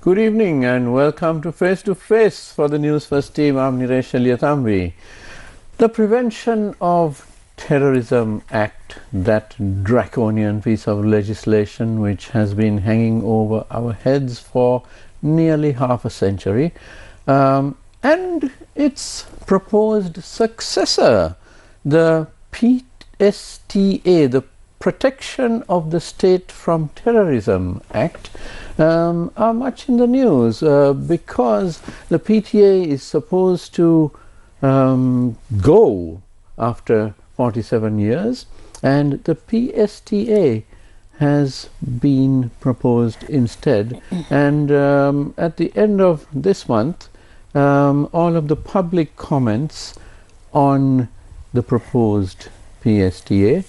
Good evening and welcome to Face for the Newsfirst team. I'm Niresh. The Prevention of Terrorism Act, that draconian piece of legislation which has been hanging over our heads for nearly half a century, and its proposed successor, the PSTA, the Protection of the State from Terrorism Act, are much in the news because the PTA is supposed to go after 47 years, and the PSTA has been proposed instead. And at the end of this month, all of the public comments on the proposed PSTA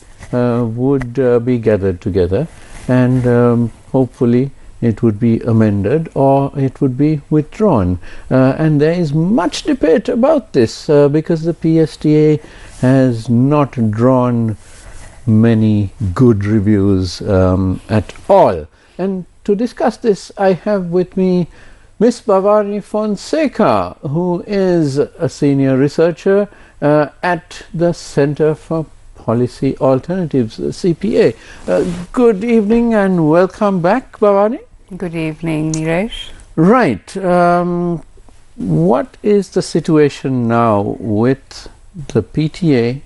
would be gathered together, and hopefully it would be amended or it would be withdrawn. And there is much debate about this because the PSTA has not drawn many good reviews at all. And to discuss this, I have with me Miss Bhavani Fonseka, who is a senior researcher at the Center for Policy Alternatives, CPA. Good evening and welcome back, Bhavani. Good evening, Niresh. Right. What is the situation now with the PTA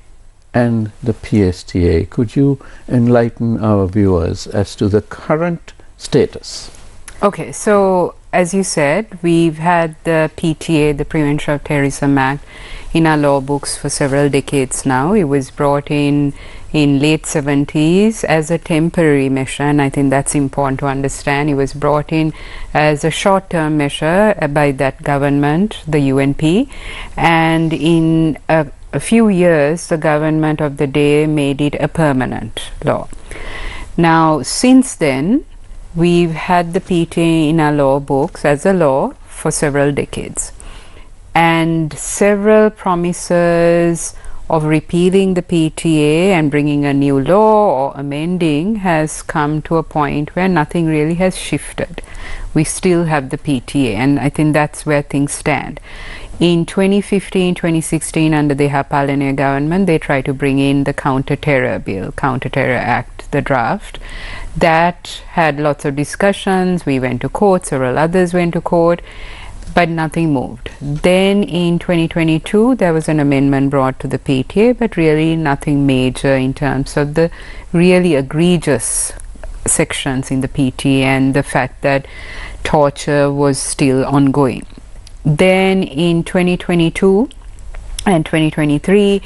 and the PSTA? Could you enlighten our viewers as to the current status? Okay, so as you said, we've had the PTA, the Prevention of Terrorism Act, in our law books for several decades now. It was brought in late 70s as a temporary measure, and I think that's important to understand. It was brought in as a short-term measure by that government, the UNP, and in a few years the government of the day made it a permanent law. Now since then we've had the PTA in our law books as a law for several decades, and several promises of repealing the PTA and bringing a new law or amending has come to a point where nothing really has shifted. We still have the PTA, and I think that's where things stand. In 2015, 2016, under the Hapalene government, they tried to bring in the Counter-Terror Bill, Counter-Terror Act, the draft. That had lots of discussions. We went to court, several others went to court, but nothing moved. Then in 2022 there was an amendment brought to the PTA, but really nothing major in terms of the really egregious sections in the PTA and the fact that torture was still ongoing. Then in 2022 and 2023,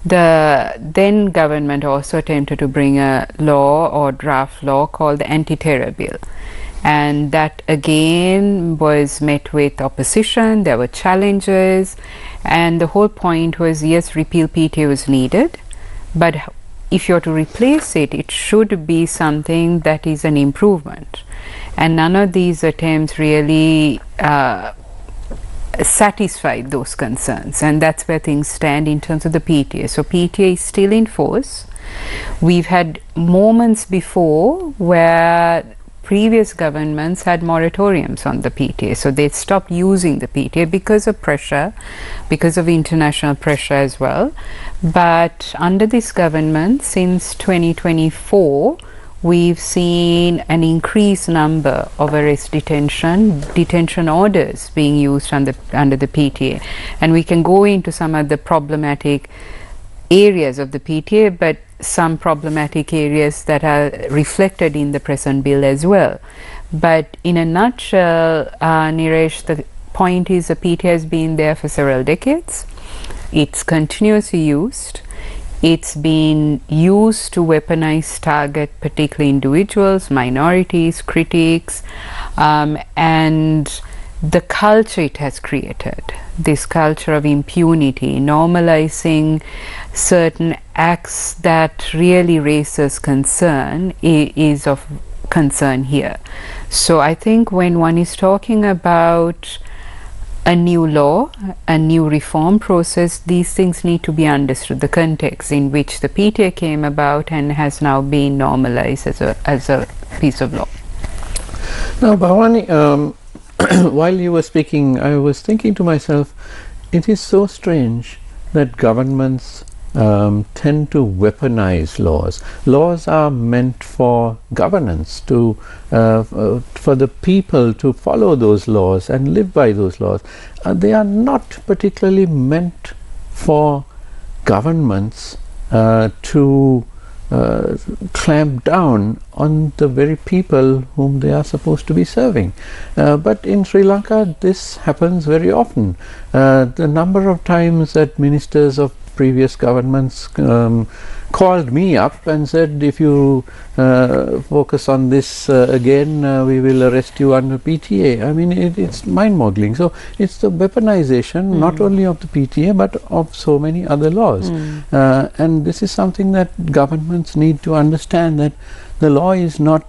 the then government also attempted to bring a law or draft law called the Anti-Terror Bill, and that again was met with opposition. There were challenges, and the whole point was, yes, repeal PTA was needed, but if you're to replace it, it should be something that is an improvement, and none of these attempts really satisfied those concerns, and that's where things stand in terms of the PTA. So PTA is still in force. We've had moments before where previous governments had moratoriums on the PTA, so they stopped using the PTA because of pressure, because of international pressure as well. But under this government, since 2024, we've seen an increased number of arrest detention orders being used under the PTA, and we can go into some of the problematic areas of the PTA, but some problematic areas that are reflected in the present bill as well. But in a nutshell, Niresh, the point is the PTA has been there for several decades. It's continuously used. It's been used to weaponize, target particularly individuals, minorities, critics, and the culture it has created, this culture of impunity, normalizing certain acts that really raises concern, is of concern here. So I think when one is talking about a new law, a new reform process, these things need to be understood, the context in which the PTA came about and has now been normalized as a piece of law. Now, Bhavani, while you were speaking, I was thinking to myself, it is so strange that governments tend to weaponize laws. Laws are meant for governance, for the people to follow those laws and live by those laws. They are not particularly meant for governments to clamp down on the very people whom they are supposed to be serving. But in Sri Lanka this happens very often. The number of times that ministers of previous governments called me up and said, if you focus on this again, we will arrest you under PTA. I mean, it's mind-boggling. So it's the weaponization not only of the PTA but of so many other laws. And this is something that governments need to understand, that the law is not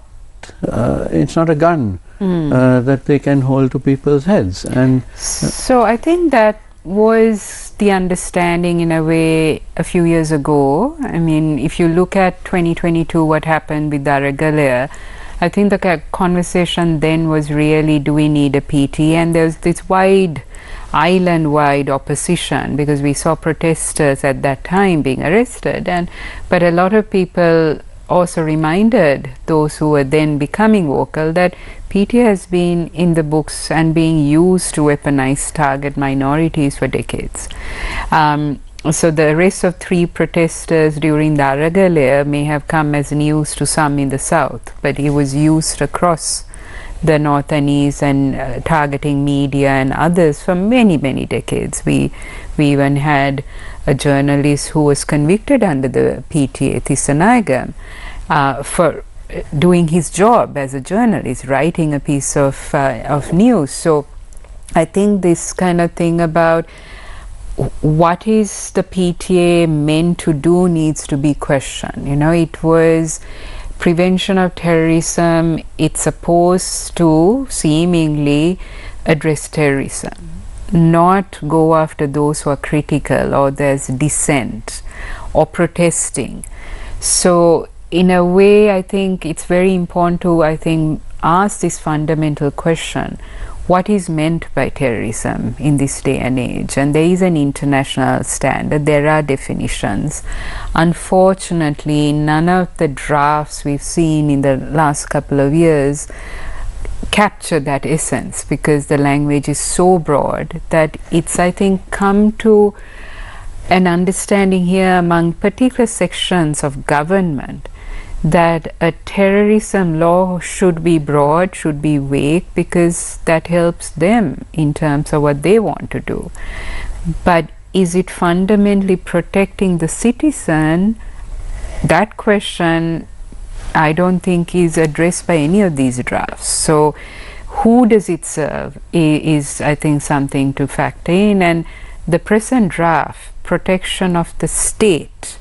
it's not a gun that they can hold to people's heads. And so I think that was the understanding in a way a few years ago. I mean, if you look at 2022, what happened with Daragalaya, I think the conversation then was really, do we need a PTA? And there's this island-wide opposition, because we saw protesters at that time being arrested, but a lot of people also reminded those who were then becoming vocal that PTA has been in the books and being used to weaponize target minorities for decades. So the arrest of 3 protesters during the Daragalaya may have come as news to some in the south, but it was used across the north and east and targeting media and others for many, many decades. We even had a journalist who was convicted under the PTA, Tissanagam, for doing his job as a journalist, writing a piece of news. So I think this kind of thing about what is the PTA meant to do needs to be questioned. You know, it was prevention of terrorism. It's supposed to seemingly address terrorism, not go after those who are critical or there's dissent or protesting. So in a way, I think it's very important to, ask this fundamental question: what is meant by terrorism in this day and age? And there is an international standard, there are definitions. Unfortunately, none of the drafts we've seen in the last couple of years capture that essence, because the language is so broad that it's, I think, come to an understanding here among particular sections of government that a terrorism law should be broad, should be vague, because that helps them in terms of what they want to do. But is it fundamentally protecting the citizen? That question I don't think is addressed by any of these drafts. So who does it serve is I think something to factor in. And the present draft, protection of the state,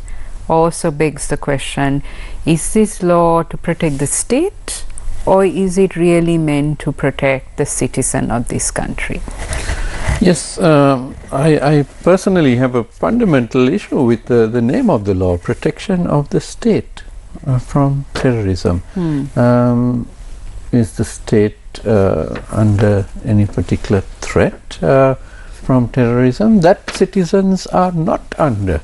also begs the question, is this law to protect the state, or is it really meant to protect the citizen of this country? Yes, I personally have a fundamental issue with the name of the law, protection of the state from terrorism. Is the state under any particular threat from terrorism that citizens are not under?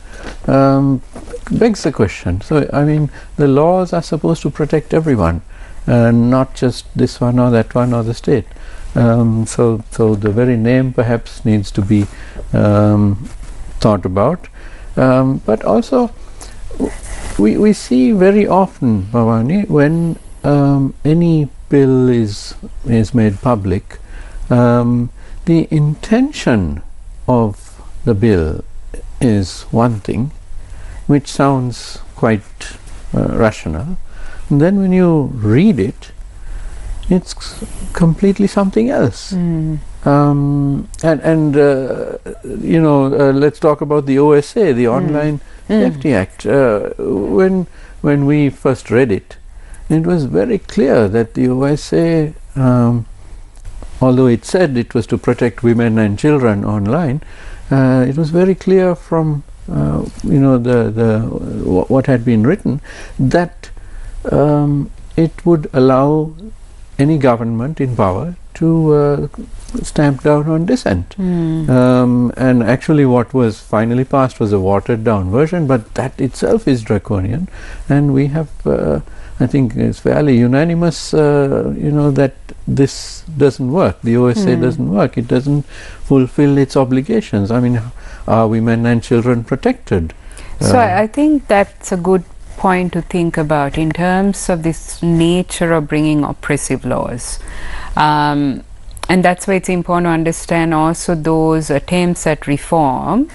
Begs the question. So, I mean, the laws are supposed to protect everyone, not just this one or that one or the state. So the very name perhaps needs to be thought about. But also, we see very often, Bhavani, when any bill is made public, the intention of the bill is one thing, which sounds quite rational. And then when you read it, it's completely something else. You know, let's talk about the OSA, the Online Safety Act. When we first read it, it was very clear that the OSA, although it said it was to protect women and children online, it was very clear from you know, what had been written, that it would allow any government in power to stamp down on dissent. And actually what was finally passed was a watered down version, but that itself is draconian, and we have I think it's fairly unanimous that this doesn't work. The OSA doesn't work. It doesn't fulfill its obligations. I mean, are women and children protected? So I think that's a good point to think about in terms of this nature of bringing oppressive laws. And that's why it's important to understand also those attempts at reform,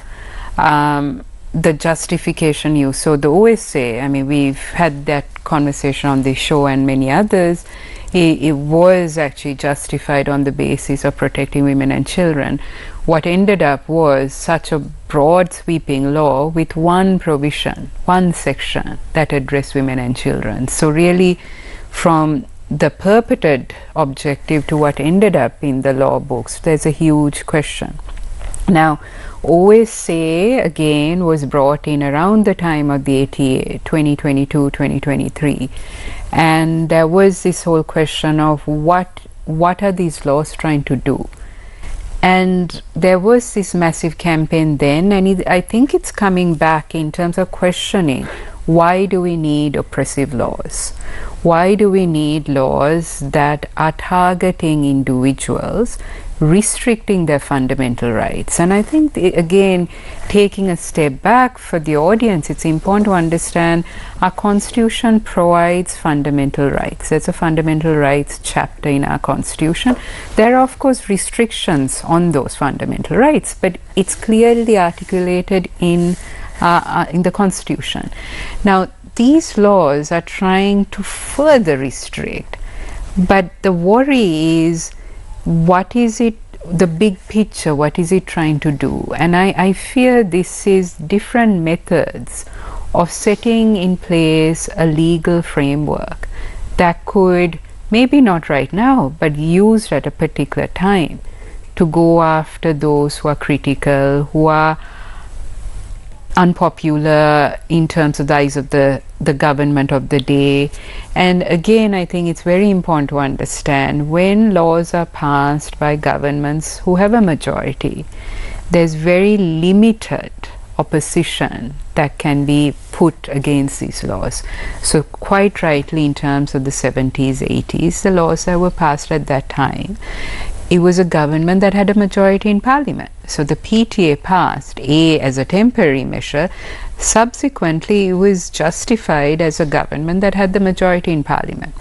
the justification used. So the OSA, I mean, we've had that conversation on this show and many others. It was actually justified on the basis of protecting women and children. What ended up was such a broad sweeping law with one provision, one section that addressed women and children. So really, from the purported objective to what ended up in the law books, there's a huge question. Now, OSA again was brought in around the time of the ATA, 2022, 2023, and there was this whole question of what are these laws trying to do? And there was this massive campaign then, and I think it's coming back in terms of questioning, why do we need oppressive laws? Why do we need laws that are targeting individuals, restricting their fundamental rights? And I think, again, taking a step back for the audience, it's important to understand our Constitution provides fundamental rights. There's a fundamental rights chapter in our Constitution. There are, of course, restrictions on those fundamental rights, but it's clearly articulated in the Constitution. Now, these laws are trying to further restrict, but the worry is, what is it, the big picture, what is it trying to do? And I fear this is different methods of setting in place a legal framework that could, maybe not right now, but used at a particular time to go after those who are critical, who are unpopular in terms of the eyes of the government of the day. And again, I think it's very important to understand, when laws are passed by governments who have a majority, there's very limited opposition that can be put against these laws. So quite rightly, in terms of the 70s, 80s, the laws that were passed at that time, it was a government that had a majority in parliament. So the PTA passed as a temporary measure. Subsequently, it was justified as a government that had the majority in parliament.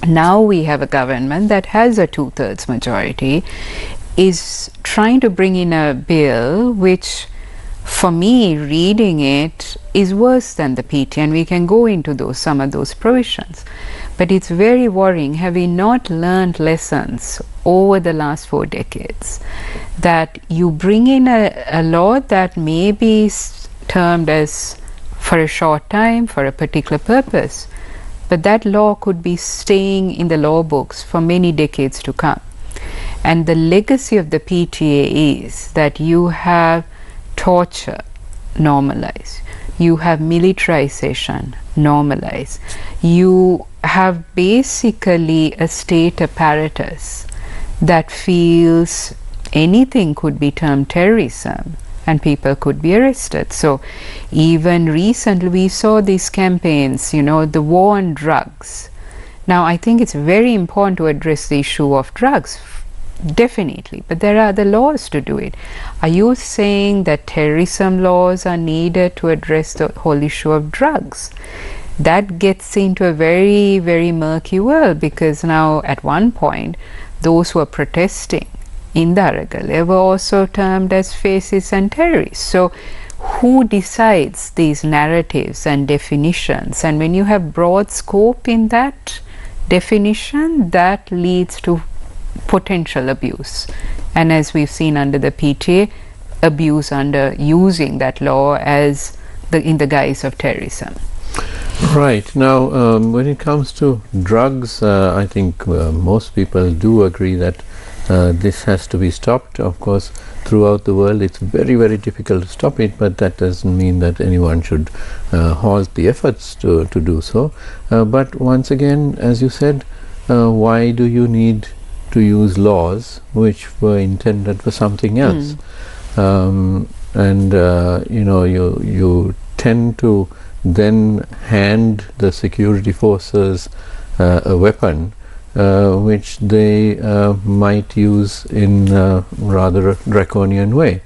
Now we have a government that has a 2/3 majority, is trying to bring in a bill which, for me, reading it, is worse than the PTA, and we can go into some of those provisions. But it's very worrying. Have we not learned lessons over the last 4 decades, that you bring in a law that may be termed as for a short time, for a particular purpose, but that law could be staying in the law books for many decades to come. And the legacy of the PTA is that you have torture normalized, you have militarization normalized, you have basically a state apparatus that feels anything could be termed terrorism and people could be arrested. So even recently we saw these campaigns, the war on drugs. Now I think it's very important to address the issue of drugs, definitely, but there are other laws to do it. Are you saying that terrorism laws are needed to address the whole issue of drugs? That gets into a very, very murky world, because now at one point those who are protesting in Daragal, they were also termed as fascists and terrorists. So who decides these narratives and definitions? And when you have broad scope in that definition, that leads to potential abuse. And as we've seen under the PTA, abuse under using that law as in the guise of terrorism. Right. Now, when it comes to drugs, I think most people do agree that this has to be stopped. Of course, throughout the world it's very, very difficult to stop it, but that doesn't mean that anyone should halt the efforts to do so. But once again, as you said, why do you need to use laws which were intended for something else. And you tend to then hand the security forces a weapon which they might use in rather a draconian way.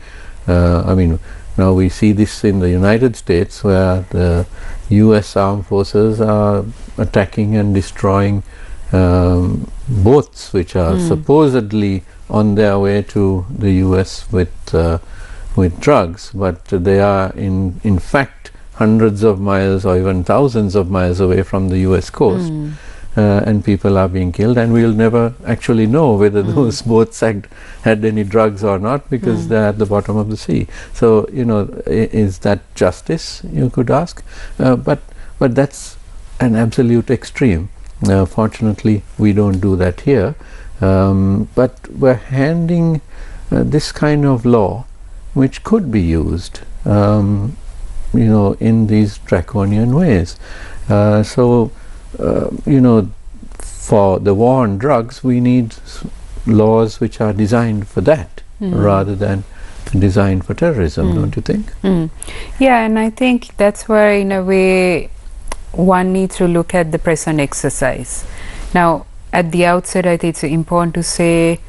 I mean, now we see this in the United States, where the US armed forces are attacking and destroying boats which are supposedly on their way to the US with drugs, but they are in fact hundreds of miles or even thousands of miles away from the US coast. And people are being killed, and we'll never actually know whether those boats had any drugs or not, because they're at the bottom of the sea. So, is that justice, you could ask? But that's an absolute extreme. Fortunately, we don't do that here. But we're handing this kind of law, which could be used, in these draconian ways. For the war on drugs, we need laws which are designed for that, rather than designed for terrorism, don't you think? Yeah, and I think that's where, in a way, one needs to look at the present exercise. Now, at the outset, I think it's important to say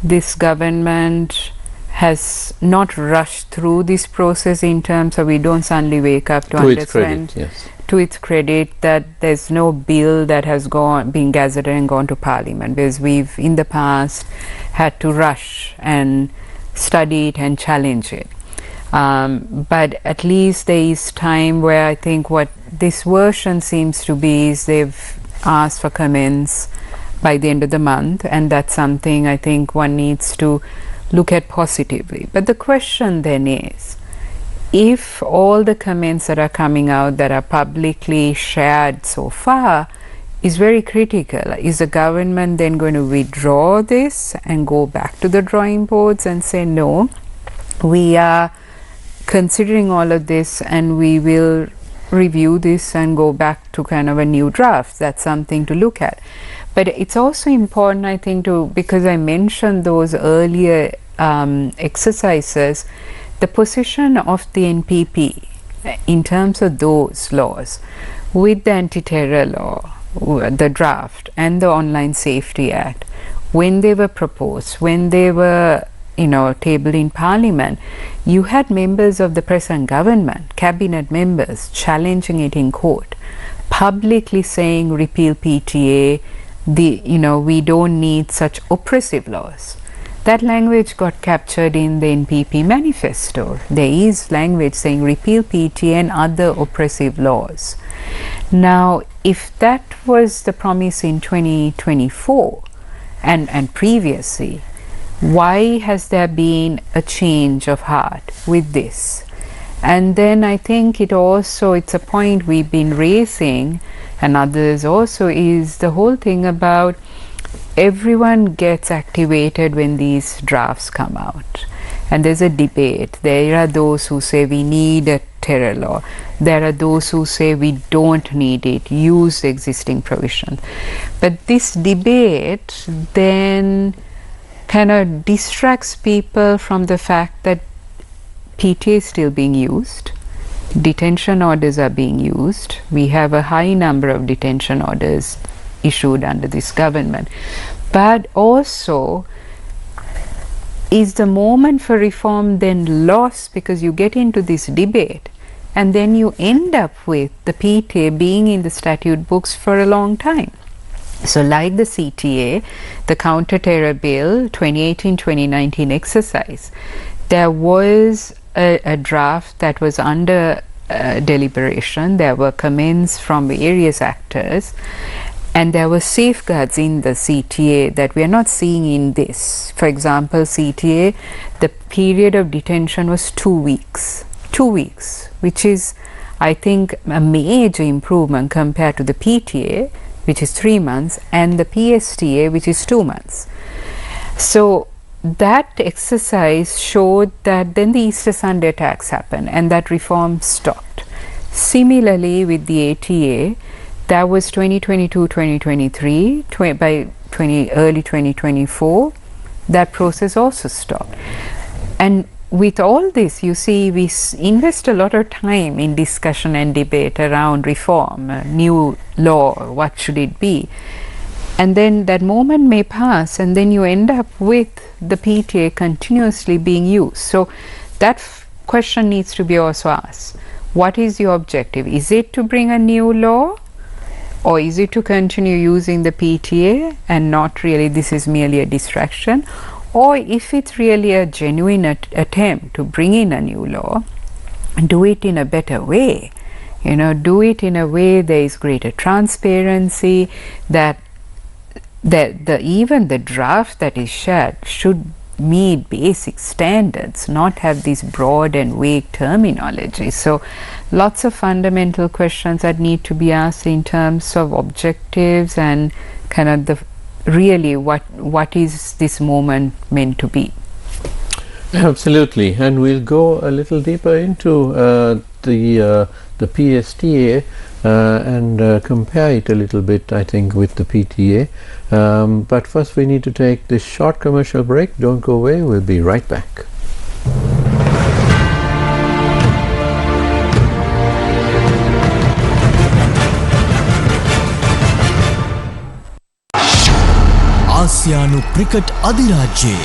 this government has not rushed through this process, in terms of we don't suddenly wake up to understand, its credit, yes. To its credit, that there's no bill that has been gazetted and gone to Parliament, because we've in the past had to rush and study it and challenge it. But at least there is time where I think what this version seems to be is they've asked for comments by the end of the month, and that's something I think one needs to look at positively. But the question then is, if all the comments that are coming out that are publicly shared so far is very critical, is the government then going to withdraw this and go back to the drawing boards and say, no, we are considering all of this and we will review this and go back to kind of a new draft? That's something to look at. But it's also important, I think, because I mentioned those earlier exercises, the position of the NPP in terms of those laws, with the anti-terror law, the draft, and the Online Safety Act, when they were proposed, when they were tabled in Parliament, you had members of the present government, cabinet members, challenging it in court, publicly saying repeal PTA, we don't need such oppressive laws. That language got captured in the NPP manifesto. There is language saying repeal PTA and other oppressive laws. Now, if that was the promise in 2024 and previously, why has there been a change of heart with this? And then I think it's a point we've been raising, and others also, is the whole thing about everyone gets activated when these drafts come out, and there's a debate. There are those who say we need a terror law. There are those who say we don't need it, use the existing provisions. But this debate then kind of distracts people from the fact that PTA is still being used, detention orders are being used. We have a high number of detention orders issued under this government. But also, is the moment for reform then lost because you get into this debate and then you end up with the PTA being in the statute books for a long time? So like the CTA, the Counter-Terror Bill 2018-2019 exercise, there was a draft that was under deliberation. There were comments from various actors, and there were safeguards in the CTA that we are not seeing in this. For example, CTA, the period of detention was 2 weeks. 2 weeks, which is, I think, a major improvement compared to the PTA, which is 3 months, and the PSTA, which is 2 months. So that exercise showed that then the Easter Sunday attacks happened and that reform stopped. Similarly with the ATA, that was 2022, 2023. By early 2024, that process also stopped. And with all this, you see, we invest a lot of time in discussion and debate around reform, new law, what should it be? And then that moment may pass, and then you end up with the PTA continuously being used. So that question needs to be also asked. What is your objective? Is it to bring a new law? Or is it to continue using the PTA and not really, this is merely a distraction? Or if it's really a genuine attempt to bring in a new law, do it in a better way. You know, do it in a way there is greater transparency, that even the draft that is shared should meet basic standards, not have these broad and vague terminology. So lots of fundamental questions that need to be asked in terms of objectives and kind of the really what is this moment meant to be. Absolutely, and we'll go a little deeper into the PSTA and compare it a little bit, I think, with the PTA. But first we need to take this short commercial break. Don't go away, we'll be right back. ආසියානු cricket අධිරාජ්‍යයේ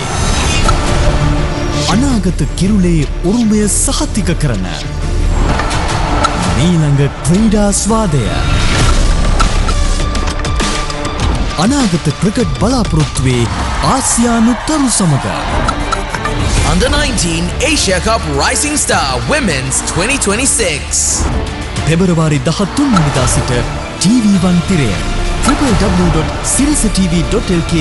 අනාගත කිරුලේ උරුමය සහතික කරන මීළඟ ක්‍රීඩා ස්වාදය අනාගත cricket බලාපොරොත්තුවේ ආසියානු තරු සමග Under 19 Asia Cup Rising Star Women's 2026 පෙබරවාරි 13 වෙනිදා සිට TV1 තිරය www.sirisatv.lk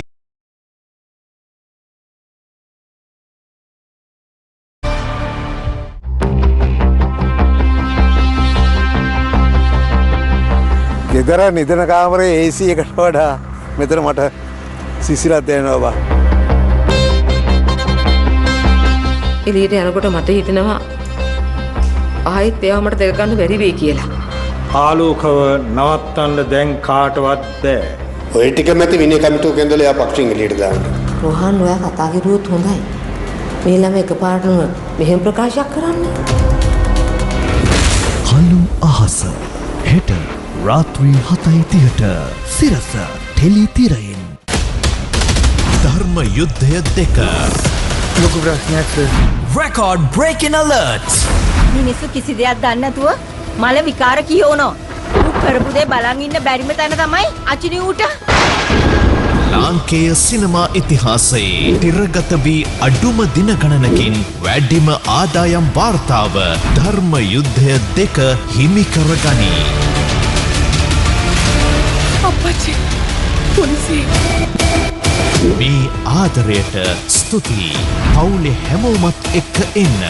ගෙදර නිදන කාමරේ AC එකට වඩා මෙතන මට සිසිලක් දැනෙනවා බා. එළියට යනකොට මට හිතෙනවා ආයෙත් එයාව මට දැක ගන්න බැරි වෙයි කියලා. ආලෝකව නවත්තන්න දැන් කාටවත් බෑ. ඔය ටික මැති විනය කමිටුව කෙන්දලා එයා පක්ෂයෙන් එළියට දාන්න. රෝහන් ඔයා කතා කරුවොත් හොඳයි. මේ ළම එකපාරටම මෙහෙම ප්‍රකාශයක් කරන්නේ. කළු අහස හෙට රාත්‍රී 7:30ට සිරස ටෙලි තිරයෙන් ධර්ම යුද්ධය 2 ලොකු ප්‍රශ්නයක් record breaking alert මිනිස්සු කිසි දෙයක් දන්නේ නැතුව මල විකාර කියවනවා. ඌ කරපු දේ බලන් ඉන්න බැරිම තැන තමයි අචිනි ඌට. ලාංකේය සිනමා ඉතිහාසයේ තිරගත වී අඩුම දින ගණනකින් වැඩිම ආදායම් වාර්තාව ධර්ම යුද්ධය 2 හිමි කරගනී. අප්පච්චි පොලිසිය මේ ආදරයට ස්තුතියි. පවුලේ හැමෝමත් එක්ක එන්න.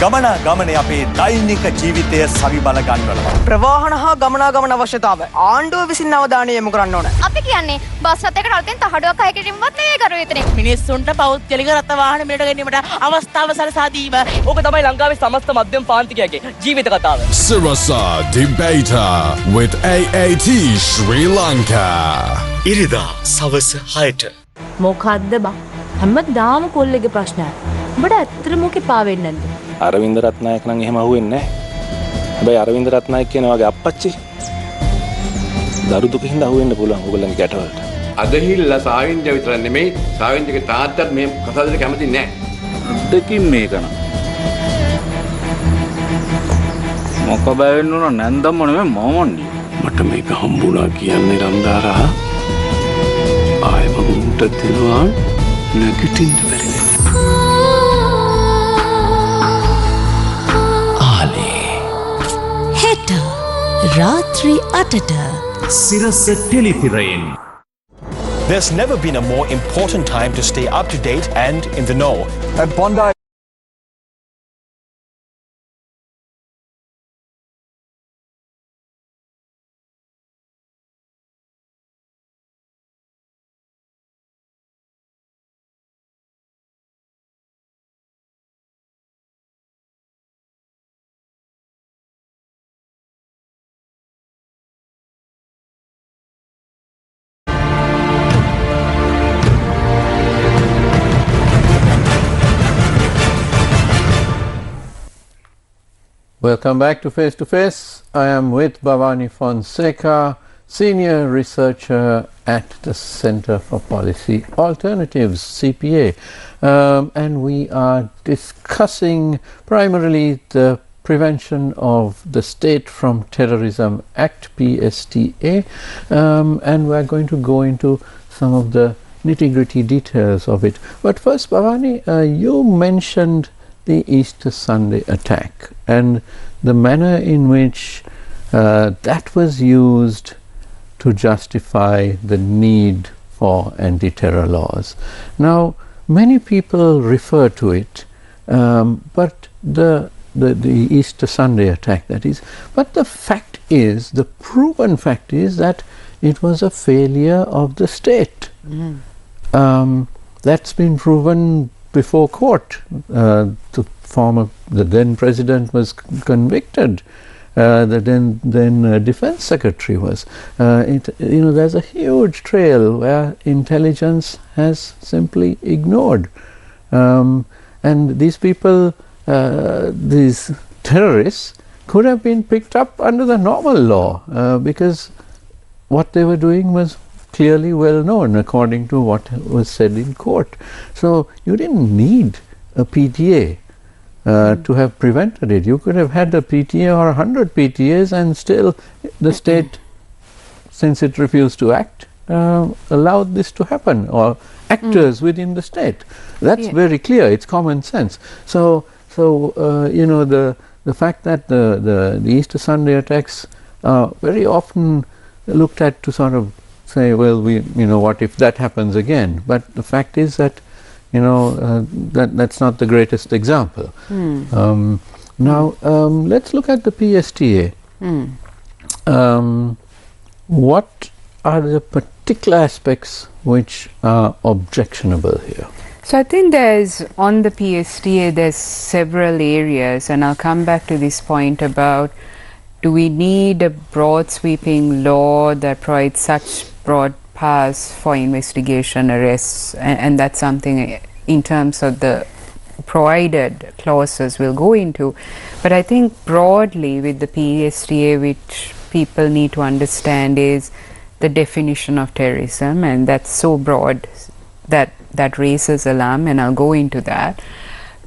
ගමනේ අපේ දෛනික ජීවිතය සවි බල ගන්නවා. ප්‍රවාහන හා ගමනාගමන අවශ්‍යතාව ආණ්ඩුව විසින් අවධානය යොමු කරන්න ඕන. අපි කියන්නේ බස් රථයකට අලුතෙන් තහඩුවක් අය කිරීමවත් නෙවෙයි කරුවේ එතන. මිනිස්සුන්ට පෞද්ගලික රථ වාහන මිලට ගැනීමට අවස්ථාව සලසා දීම. ඕක තමයි ලංකාවේ සමස්ත මධ්‍යම පාන්තිකයාගේ ජීවිත කතාව. Sirasa debater with AAT Sri Lanka. ඉරිදා සවස 6ට. මොකද්ද බා? හැමදාම කොල්ලෙගේ ප්‍රශ්නයක්. උඹට ඇත්තට මොකේ පාවෙන්නේ නැද්ද? අරවින්ද රත්නායක නම් එහෙම අහුවෙන්නේ නැහැ. හැබැයි අරවින්ද රත්නායක කියන වගේ අප්පච්චි දරු දුකින්ද අහුවෙන්න පුළුවන් ඕගොල්ලන්ගේ ගැටවලට. අදහිල්ල සාවින්ද්‍ර විතර නෙමෙයි සාවින්ද්‍රගේ තාත්තත් මේ කතාවකට කැමති නැහැ. දෙකින් මේක නම් මොක බය වෙන්න ඕන නැන්දම්ම නෙමෙයි මමන්නේ. මට මේක හම්බුණා කියන්නේ රන්දාරා ආයෙම උන්ට දෙනවා නැගිටින්න බැරි. හෙට රාත්‍රී 8ට සිරස tele තිරයෙන්. There's never been a more important time to stay up to date and in the know. At Bondi Welcome back to Face to Face. I am with Bhavani Fonseka, Senior Researcher at the Center for Policy Alternatives, CPA. And we are discussing primarily the Prevention of the State from Terrorism Act, PSTA. And we're going to go into some of the nitty-gritty details of it. But first, Bhavani, you mentioned the Easter Sunday attack and the manner in which that was used to justify the need for anti-terror laws. Now, many people refer to it, but the Easter Sunday attack, that is, but the fact is, the proven fact is that it was a failure of the state. That's been proven before court. The then president was convicted. The then defense secretary was. There's a huge trail where intelligence has simply ignored, and these people, these terrorists, could have been picked up under the normal law because what they were doing was clearly well known according to what was said in court. So you didn't need a PTA to have prevented it. You could have had a PTA or 100 PTAs and still the state, since it refused to act, allowed this to happen, or actors within the state. That's very clear. It's common sense. So the fact that the Easter Sunday attacks are very often looked at to sort of say, well, what if that happens again? But the fact is that, that's not the greatest example. Now, let's look at the PSTA. What are the particular aspects which are objectionable here? So I think on the PSTA, there's several areas, and I'll come back to this point about, do we need a broad sweeping law that provides such broad powers for investigation, arrests, and that's something in terms of the provided clauses we'll go into. But I think broadly with the PSTA, which people need to understand is the definition of terrorism, and that's so broad that raises alarm, and I'll go into that.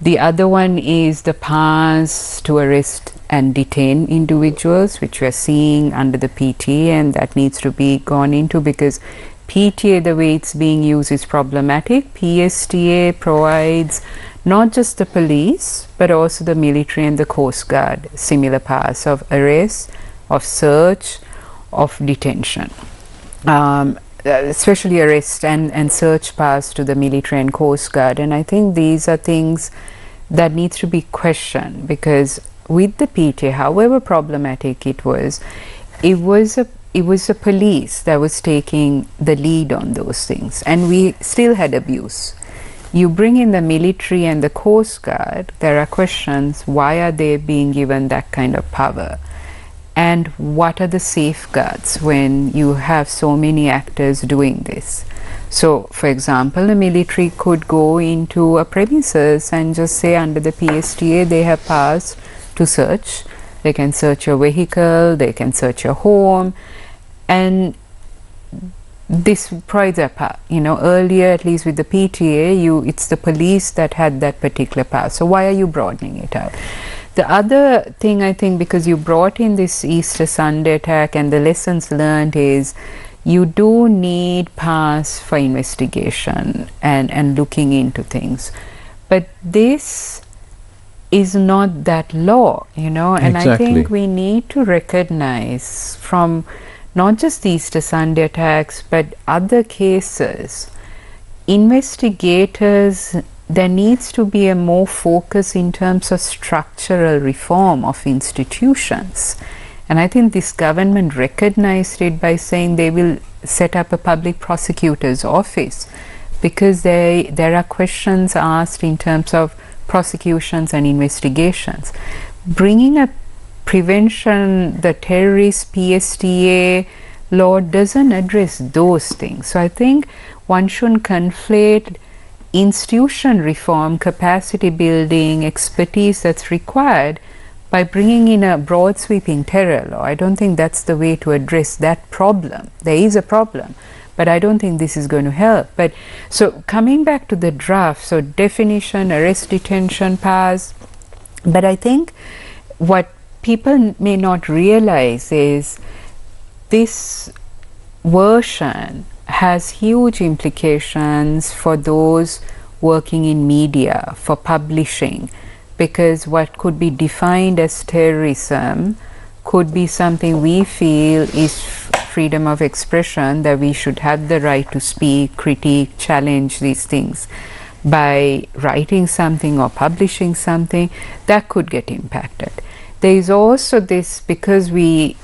The other one is the powers to arrest and detain individuals, which we are seeing under the PTA, and that needs to be gone into because PTA, the way it's being used, is problematic. PSTA provides not just the police, but also the military and the Coast Guard similar powers of arrest, of search, of detention. Especially arrest and search powers to the military and Coast Guard. And I think these are things that needs to be questioned, because with the PTA, however problematic it was a police that was taking the lead on those things, and we still had abuse. You bring in the military and the Coast Guard, there are questions, why are they being given that kind of power? And what are the safeguards when you have so many actors doing this? So, for example, the military could go into a premises and just say under the PSTA they have powers to search. They can search your vehicle, they can search your home, and this provides a power. Earlier, at least with the PTA, it's the police that had that particular power. So why are you broadening it out? The other thing, I think, because you brought in this Easter Sunday attack, and the lessons learned is you do need powers for investigation and looking into things. But this is not that law, and I think we need to recognize from not just the Easter Sunday attacks, but other cases, investigators, there needs to be a more focus in terms of structural reform of institutions. And I think this government recognized it by saying they will set up a public prosecutor's office, because there are questions asked in terms of prosecutions and investigations. Bringing up prevention, the terrorist PSTA law doesn't address those things. So I think one shouldn't conflate institution reform, capacity building, expertise that's required by bringing in a broad sweeping terror law, I don't think that's the way to address that problem. There is a problem, but I don't think this is going to help. But so coming back to the draft, so definition, arrest, detention, powers, but I think what people may not realize is this version has huge implications for those working in media, for publishing, because what could be defined as terrorism could be something we feel is freedom of expression, that we should have the right to speak, critique, challenge these things. By writing something or publishing something, that could get impacted. There is also this, because we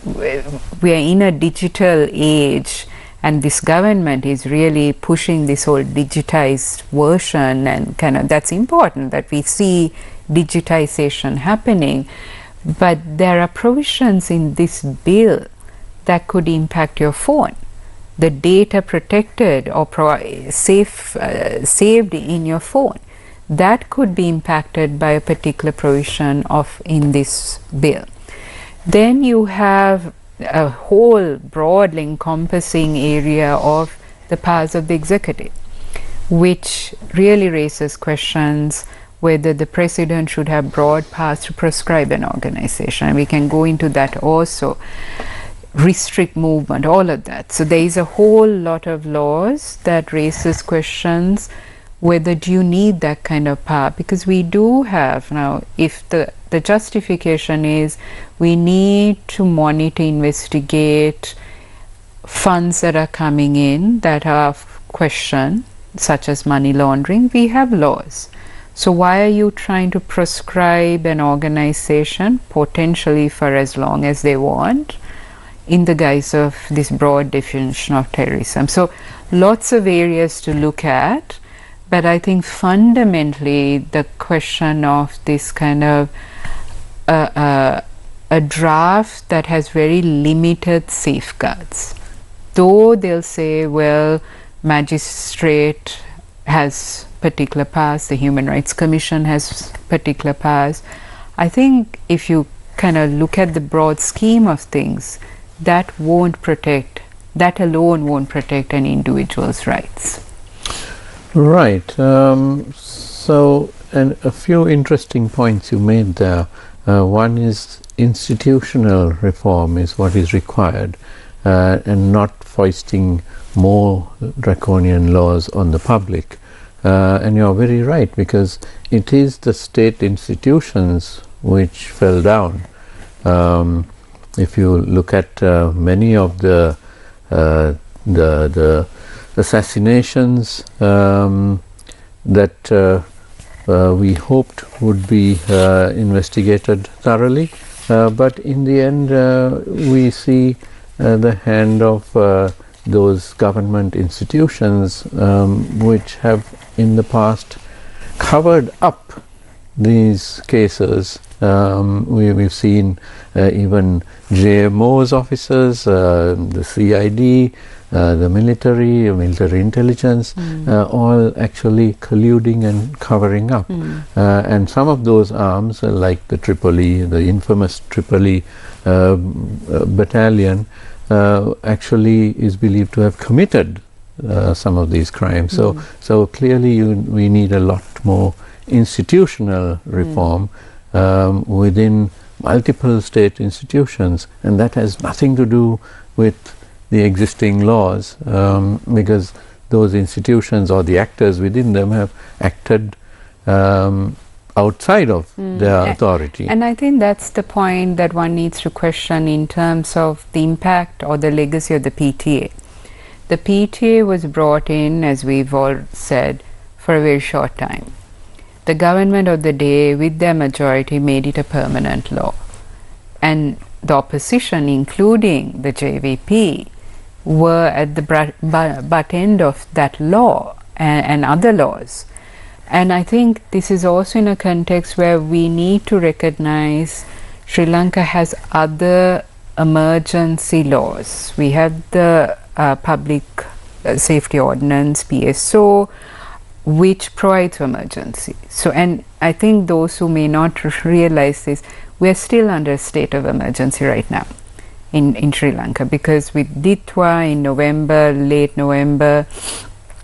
are in a digital age, and this government is really pushing this whole digitized version, and kind of that's important that we see digitization happening. But there are provisions in this bill that could impact your phone. The data protected or saved in your phone, that could be impacted by a particular provision in this bill. Then you have a whole broadly encompassing area of the powers of the executive, which really raises questions whether the president should have broad powers to proscribe an organization. And we can go into that also. Restrict movement, all of that. So there is a whole lot of laws that raises questions whether do you need that kind of power, because we do have now, if the justification is we need to monitor, investigate funds that are coming in that are questioned, such as money laundering, we have laws. So why are you trying to proscribe an organization potentially for as long as they want in the guise of this broad definition of terrorism? So lots of areas to look at, but I think fundamentally the question of this kind of a draft that has very limited safeguards, though they'll say, well, magistrate has particular powers, the Human Rights Commission has particular powers. I think if you kind of look at the broad scheme of things, that alone won't protect an individual's rights. Right. So, and a few interesting points you made there. One is institutional reform is what is required, and not foisting more draconian laws on the public. And you're very right, because it is the state institutions which fell down. If you look at many of the assassinations that we hoped would be investigated thoroughly, but in the end we see the hand of those government institutions which have in the past covered up these cases. We've seen even JMO's officers, the CID, the military intelligence, all actually colluding and covering up. And some of those arms, like the infamous Tripoli battalion, actually is believed to have committed some of these crimes. So clearly we need a lot more institutional reform within multiple state institutions, and that has nothing to do with the existing laws, because those institutions or the actors within them have acted outside of their authority. And I think that's the point that one needs to question in terms of the impact or the legacy of the PTA. The PTA was brought in, as we've all said, for a very short time. The government of the day, with their majority, made it a permanent law. And the opposition, including the JVP, were at the butt end of that law and other laws. And I think this is also in a context where we need to recognize Sri Lanka has other emergency laws. We have the Public Safety Ordinance, PSO, which provides for emergency. So, and I think those who may not realize this, we're still under a state of emergency right now in Sri Lanka, because with Ditwa in November, late November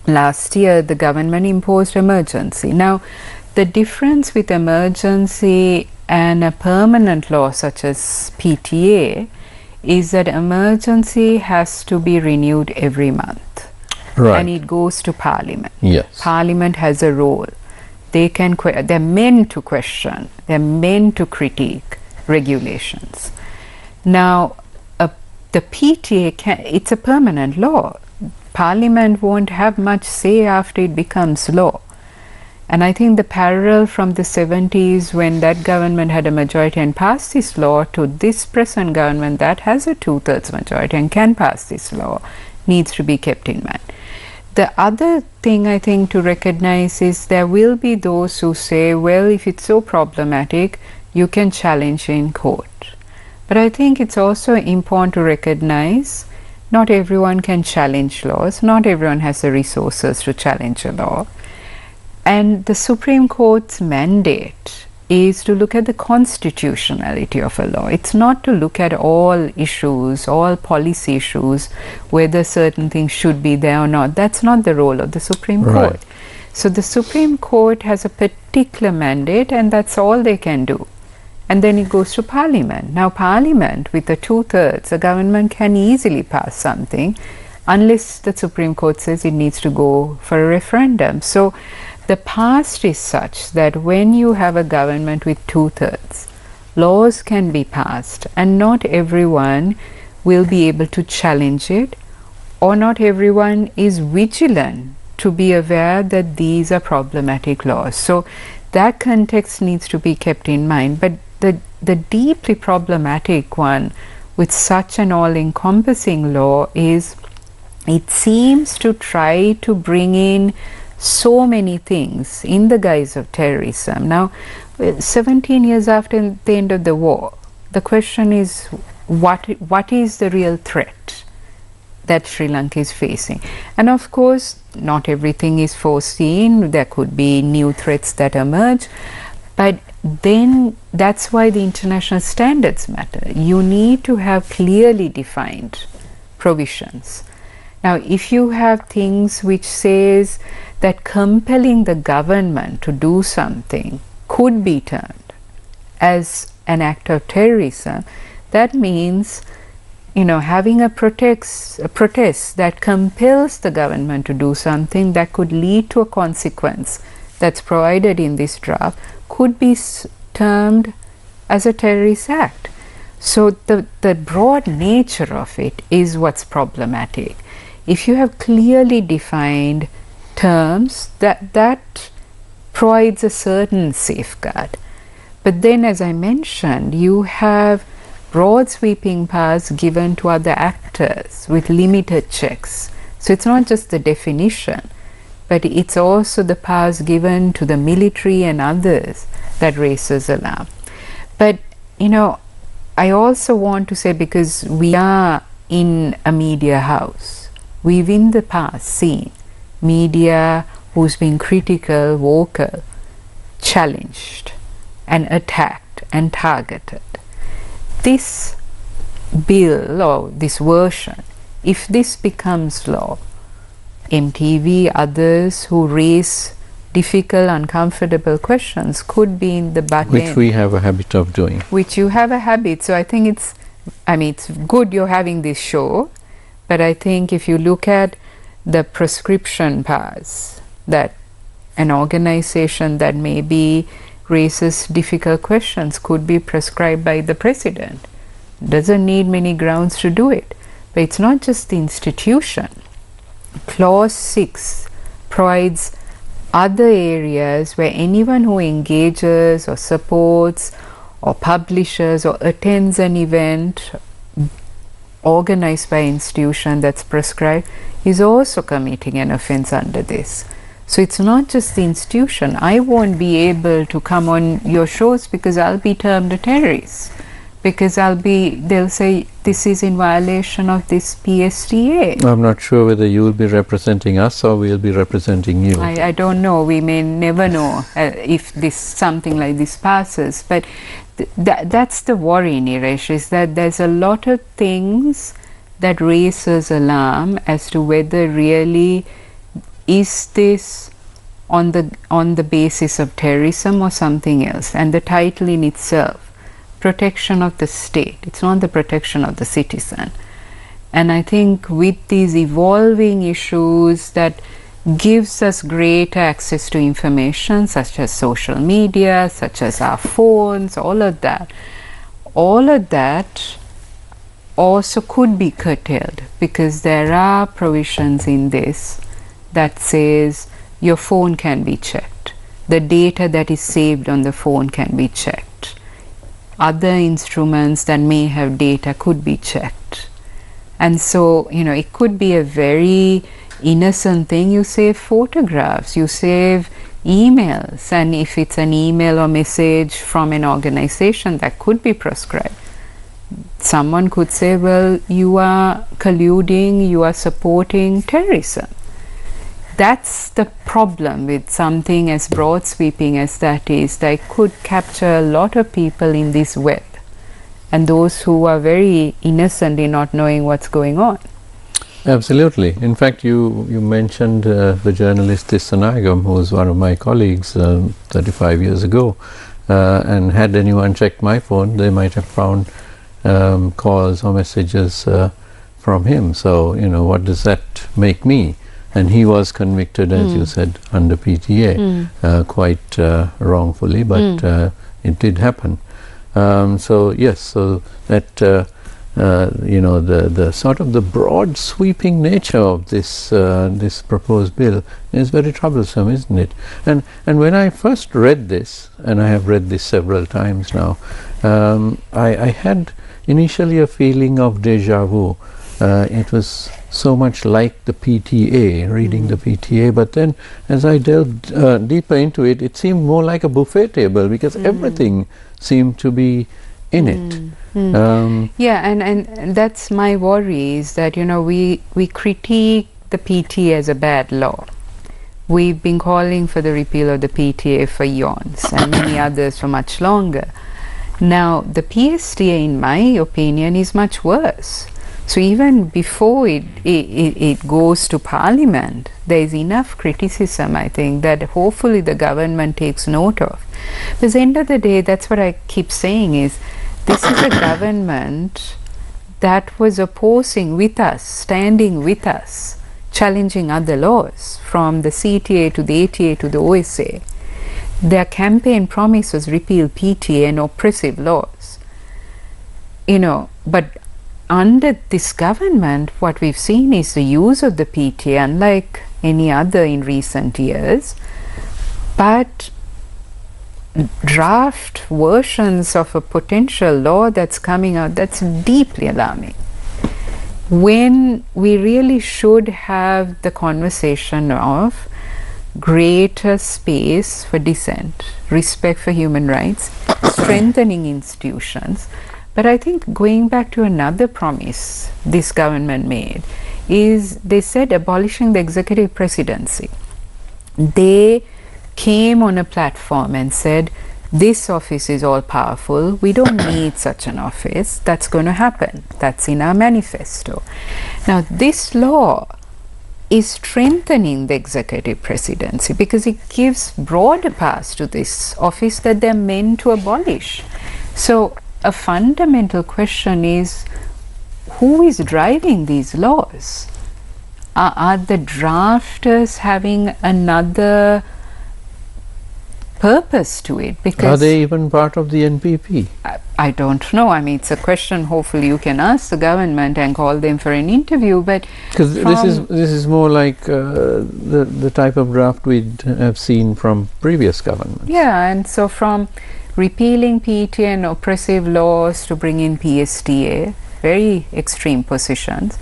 last year, the government imposed emergency. Now, the difference with emergency and a permanent law such as PTA is that emergency has to be renewed every month. Right. And it goes to Parliament. Yes. Parliament has a role. They're meant to question, they're meant to critique regulations. Now, the PTA, it's a permanent law. Parliament won't have much say after it becomes law. And I think the parallel from the 70s, when that government had a majority and passed this law, to this present government that has a 2/3 majority and can pass this law, needs to be kept in mind. The other thing I think to recognize is there will be those who say, well, if it's so problematic, you can challenge in court. But I think it's also important to recognize not everyone can challenge laws, not everyone has the resources to challenge a law. And the Supreme Court's mandate is to look at the constitutionality of a law. It's not to look at all issues, all policy issues, whether certain things should be there or not. That's not the role of the Supreme Court. So the Supreme Court has a particular mandate, and that's all they can do. And then it goes to Parliament. Now, Parliament, with the 2/3, the government can easily pass something unless the Supreme Court says it needs to go for a referendum. So the past is such that when you have a government with 2/3, laws can be passed, and not everyone will be able to challenge it, or not everyone is vigilant to be aware that these are problematic laws. So that context needs to be kept in mind. But the deeply problematic one with such an all-encompassing law is it seems to try to bring in so many things in the guise of terrorism. Now, 17 years after the end of the war, the question is, what is the real threat that Sri Lanka is facing? And of course, not everything is foreseen. There could be new threats that emerge. But then that's why the international standards matter. You need to have clearly defined provisions. Now, if you have things which says that compelling the government to do something could be termed as an act of terrorism, that means, having a protest that compels the government to do something that could lead to a consequence that's provided in this draft could be termed as a terrorist act. So the broad nature of it is what's problematic. If you have clearly defined terms, that provides a certain safeguard. But then, as I mentioned, you have broad sweeping powers given to other actors with limited checks. So it's not just the definition, but it's also the powers given to the military and others that raises alarm. But, I also want to say, because we are in a media house, we've in the past seen media who's been critical, vocal, challenged and attacked and targeted. This bill or this version, if this becomes law, MTV, others who raise difficult, uncomfortable questions could be in the butt Which end. we have a habit of doing. Which you have a habit. So I think it's good you're having this show, but I think if you look at the prescription powers that an organization that maybe raises difficult questions could be prescribed by the president. Doesn't need many grounds to do it. But it's not just the institution. Clause 6 provides other areas where anyone who engages or supports or publishes or attends an event organized by an institution that's prescribed is also committing an offense under this. So it's not just the institution. I won't be able to come on your shows because I'll be termed a terrorist. because they'll say this is in violation of this PSTA. I'm not sure whether you'll be representing us or we'll be representing you. I don't know. We may never know if something like this passes. But that's the worry, Niresh, is that there's a lot of things that raises alarm as to whether really is this on the basis of terrorism or something else. And the title in itself, protection of the state. It's not the protection of the citizen. And I think with these evolving issues that gives us greater access to information, such as social media, such as our phones, all of that also could be curtailed, because there are provisions in this that says your phone can be checked, the data that is saved on the phone can be checked, other instruments that may have data could be checked. And so, it could be a very innocent thing. You save photographs, you save emails, and if it's an email or message from an organization, that could be proscribed. Someone could say, well, you are colluding, you are supporting terrorism. That's the problem with something as broad sweeping as that is. That could capture a lot of people in this web, and those who are very innocent in not knowing what's going on. Absolutely. In fact, you mentioned the journalist Tissanagam, who was one of my colleagues 35 years ago, and had anyone checked my phone, they might have found calls or messages from him. So, what does that make me? And he was convicted, as you said, under PTA, quite wrongfully, but it did happen. So yes, so that the sort of the broad sweeping nature of this this proposed bill is very troublesome, isn't it? And when I first read this, and I have read this several times now, I had initially a feeling of déjà vu. It was so much like the PTA, reading the PTA, but then as I delved deeper into it, it seemed more like a buffet table, because everything seemed to be in it. Yeah, and that's my worry, is that we critique the PTA as a bad law. We've been calling for the repeal of the PTA for eons, and many others for much longer. Now the PSTA, in my opinion, is much worse. So even before it goes to Parliament, there is enough criticism, I think, that hopefully the government takes note of. Because at the end of the day, that's what I keep saying, is this is a government that was opposing with us, standing with us, challenging other laws, from the CTA to the ATA to the OSA. Their campaign promise was repeal PTA and oppressive laws. But under this government, what we've seen is the use of the PTA, unlike any other in recent years, but draft versions of a potential law that's coming out that's deeply alarming, when we really should have the conversation of greater space for dissent, respect for human rights, strengthening institutions. But I think going back to another promise this government made is, they said abolishing the executive presidency. They came on a platform and said, this office is all powerful, we don't need such an office. That's going to happen. That's in our manifesto. Now this law is strengthening the executive presidency, because it gives broader powers to this office that they're meant to abolish. So a fundamental question is, who is driving these laws? Are the drafters having another purpose to it? Because are they even part of the NPP? I don't know. I mean, it's a question hopefully you can ask the government and call them for an interview. But because this is more like the type of draft we'd have seen from previous governments. Yeah, and so from repealing PTA and oppressive laws to bring in PSTA, very extreme positions,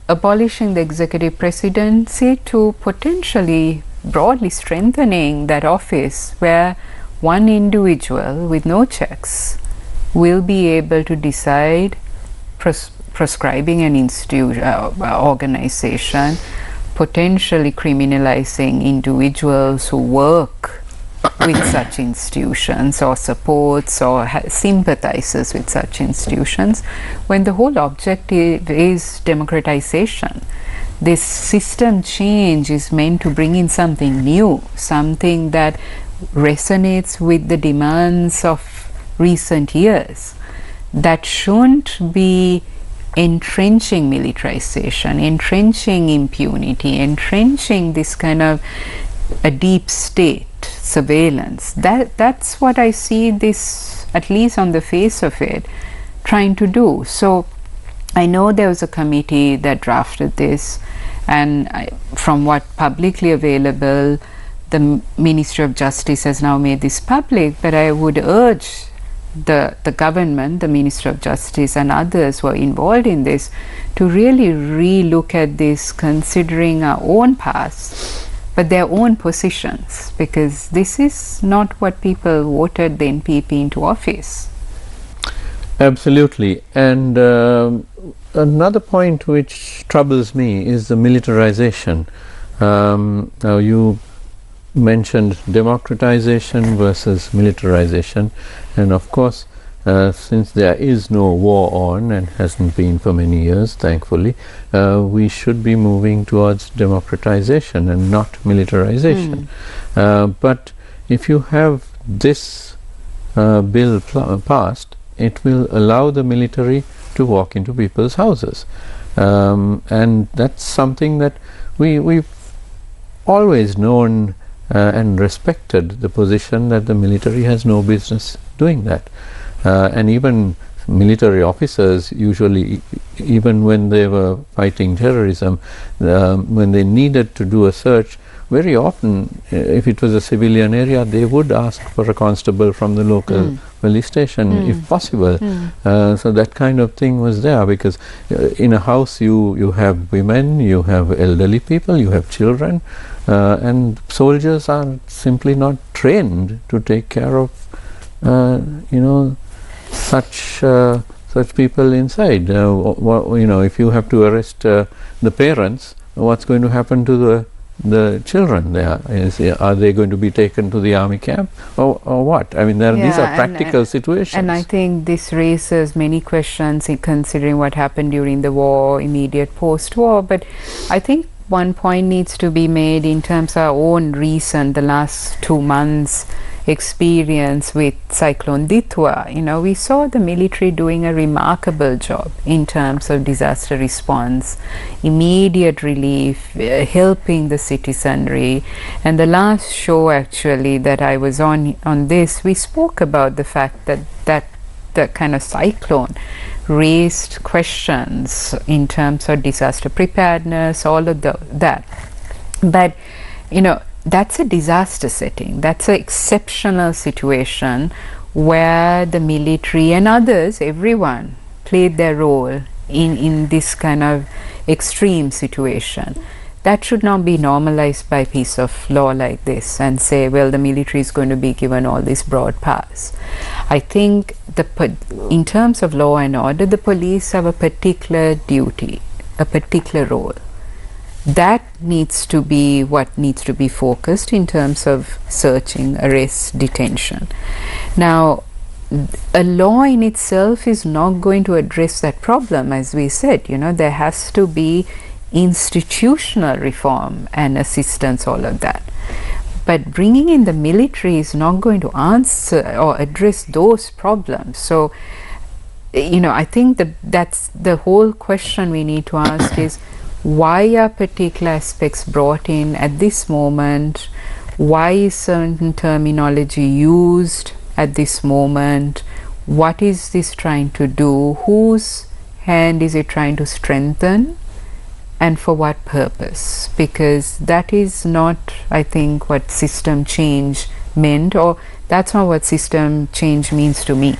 abolishing the executive presidency to potentially broadly strengthening that office, where one individual with no checks will be able to decide prescribing an institution, organization, potentially criminalizing individuals who work with such institutions or supports or sympathizes with such institutions, when the whole objective is democratization. This system change is meant to bring in something new, something that resonates with the demands of recent years, that shouldn't be entrenching militarization, entrenching impunity, entrenching this kind of a deep state surveillance. That's what I see this, at least on the face of it, trying to do. So I know there was a committee that drafted this, and from what publicly available, the Ministry of Justice has now made this public, but I would urge the government, the Ministry of Justice and others who are involved in this to really re-look at this, considering our own past, but their own positions, because this is not what people voted the NPP into office. Absolutely. And another point which troubles me is the militarization. Now you mentioned democratization versus militarization, and of course since there is no war on and hasn't been for many years, thankfully, we should be moving towards democratization and not militarization. But if you have this bill passed, it will allow the military to walk into people's houses, and that's something that we've always known and respected, the position that the military has no business doing that. And even military officers usually, even when they were fighting terrorism, when they needed to do a search, very often, if it was a civilian area, they would ask for a constable from the local police station if possible. So that kind of thing was there, because in a house you have women, you have elderly people, you have children, and soldiers are simply not trained to take care of such people inside. If you have to arrest the parents, what's going to happen to the children there? Are they going to be taken to the army camp or what? I mean, these are practical situations. And I think this raises many questions in considering what happened during the war, immediate post-war. But I think one point needs to be made in terms of our own recent, the last 2 months experience with Cyclone Ditwa. We saw the military doing a remarkable job in terms of disaster response, immediate relief, helping the citizenry. And the last show actually that I was on this, we spoke about the fact that the kind of cyclone raised questions in terms of disaster preparedness, all of that. But that's a disaster setting. That's an exceptional situation where the military and others, everyone, played their role in this kind of extreme situation. That should not be normalized by piece of law like this and say, well, the military is going to be given all these broad powers. I think in terms of law and order, the police have a particular duty, a particular role. That needs to be what needs to be focused in terms of searching, arrest, detention. Now, a law in itself is not going to address that problem. As we said, there has to be institutional reform and assistance, all of that. But bringing in the military is not going to answer or address those problems. So, I think that's the whole question we need to ask is, why are particular aspects brought in at this moment? Why is certain terminology used at this moment? What is this trying to do? Whose hand is it trying to strengthen? And for what purpose? Because that is not, I think, what system change meant, or that's not what system change means to me.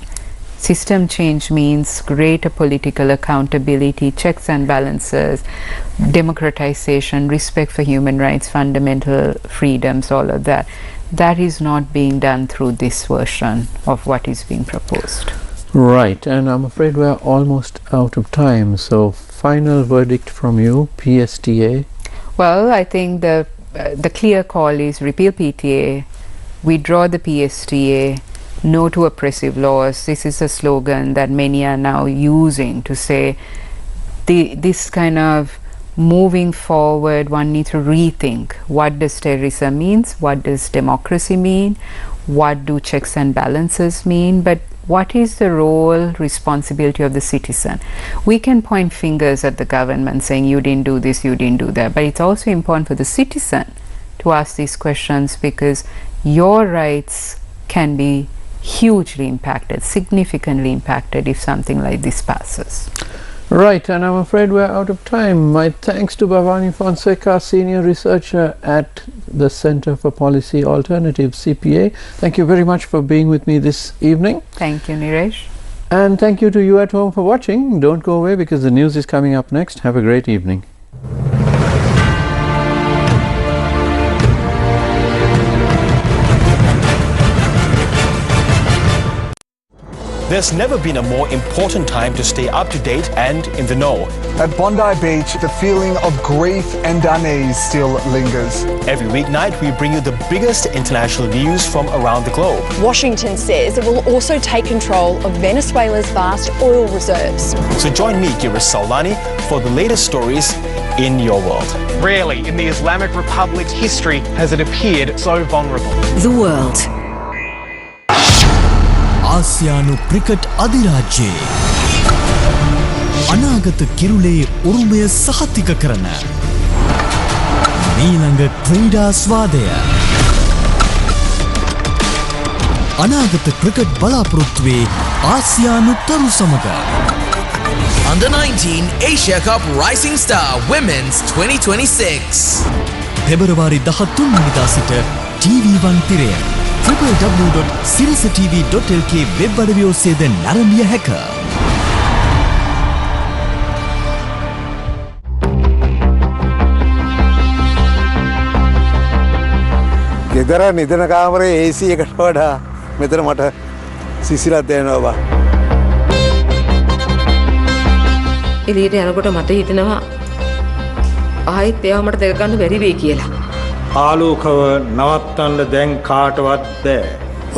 System change means greater political accountability, checks and balances, democratization, respect for human rights, fundamental freedoms, all of that. That is not being done through this version of what is being proposed. Right, and I'm afraid we're almost out of time. So, final verdict from you, PSTA. Well, I think the clear call is repeal PTA, withdraw the PSTA, no to oppressive laws. This is a slogan that many are now using to say this kind of moving forward, one needs to rethink what does terrorism means, what does democracy mean, what do checks and balances mean, but what is the role, responsibility of the citizen? We can point fingers at the government saying you didn't do this, you didn't do that, but it's also important for the citizen to ask these questions, because your rights can be hugely impacted, significantly impacted if something like this passes. Right, and I'm afraid we're out of time. My thanks to Bhavani Fonseka, Senior Researcher at the Center for Policy Alternatives, CPA. Thank you very much for being with me this evening. Thank you, Niresh. And thank you to you at home for watching. Don't go away because the news is coming up next. Have a great evening. There's never been a more important time to stay up to date and in the know. At Bondi Beach, the feeling of grief and unease still lingers. Every weeknight, we bring you the biggest international news from around the globe. Washington says it will also take control of Venezuela's vast oil reserves. So join me, Giris Saulani, for the latest stories in your world. Rarely in the Islamic Republic's history has it appeared so vulnerable. The world. ආසියානු cricket අධිරාජ්‍යයේ අනාගත කිරුලේ උරුමය සහතික කරන මීළඟ ක්‍රීඩා ස්වාදය අනාගත cricket බලාපොරොත්තුවේ ආසියානු තරු සමග Under 19 Asia Cup Rising Star Women's 2026 පෙබරවාරි 13 වෙනිදා සිට TV1 තිරය www.sirasatv.lk වෙබ් අඩවිය ඔස්සේද නැරඹිය හැක. ගෙදර නිදන කාමරේ AC එකට වඩා මෙතන මට සිසිලක් දැනෙනවා බා. එළියට යනකොට මට හිතෙනවා ආයෙත් ඒවා මට දැක ගන්න බැරි වෙයි කියලා. ආලෝකව නවත්තන්න දැන් කාටවත් බෑ.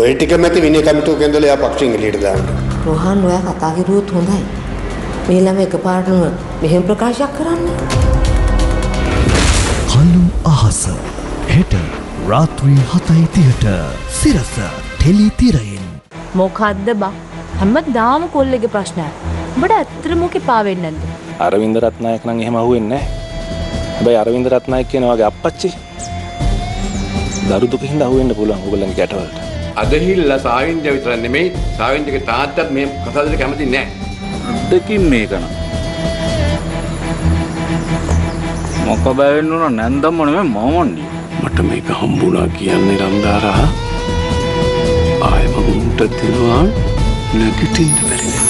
ඔය ටික මැති විනය කමිටුව කෙන්දල එයා පක්ෂයෙන් එළියට දාන්න. රෝහන් ඔයා කතා කරුවොත් හොඳයි. මේ ළම එකපාරටම මෙහෙම ප්‍රකාශයක් කරන්නේ. කළු අහස හෙට රාත්‍රී 7:30ට සිරස ටෙලි තිරයෙන්. මොකද්ද බා? හැමදාම කොල්ලෙක්ගේ ප්‍රශ්නයක්. උඹට ඇත්තටම මොකේ පාවෙන්නේ නැද්ද? අරවින්ද රත්නායක නම් එහෙම අහුවෙන්නේ නැහැ. හැබැයි අරවින්ද රත්නායක කියන වගේ අප්පච්චි දරු දුක හින්දා අහුවෙන්න පුළුවන් ඕගොල්ලන්ගේ ගැටවලට. අදහිල්ලා සාවින්ද විතර නෙමෙයි සාවින්දගේ තාත්තත් මේ කතාවේදී කැමති නැහැ. දෙකින් මේක නම් මොක බැවෙන්න උන නැන්දම්ම නෙමෙයි මමන්නේ. මට මේක හම්බුණා කියන්නේ රන්දාරා. ආයෙ මම උන්ට දෙනවා නැගිටින්න බැරි නෑ.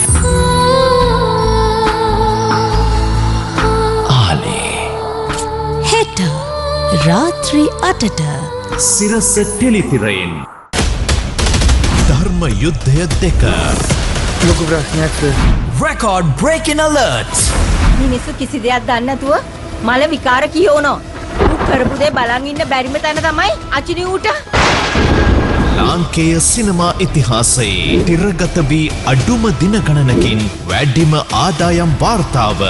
ආලේ හෙට රාත්‍රී 8ට සිරස ටෙලිතිරයෙන් ධර්ම යුද්ධය 2 ලොකු ප්‍රශ්නයක් record breaking alert මිනිස්සු කිසි දෙයක් දන්නේ නැතුව මල විකාර කියවනවා. ඌ කරපු දේ බලන් ඉන්න බැරිම තැන තමයි අචිනි ඌට. ලාංකේය සිනමා ඉතිහාසයේ තිරගත වී අඩුම දින ගණනකින් වැඩිම ආදායම් වාර්තාව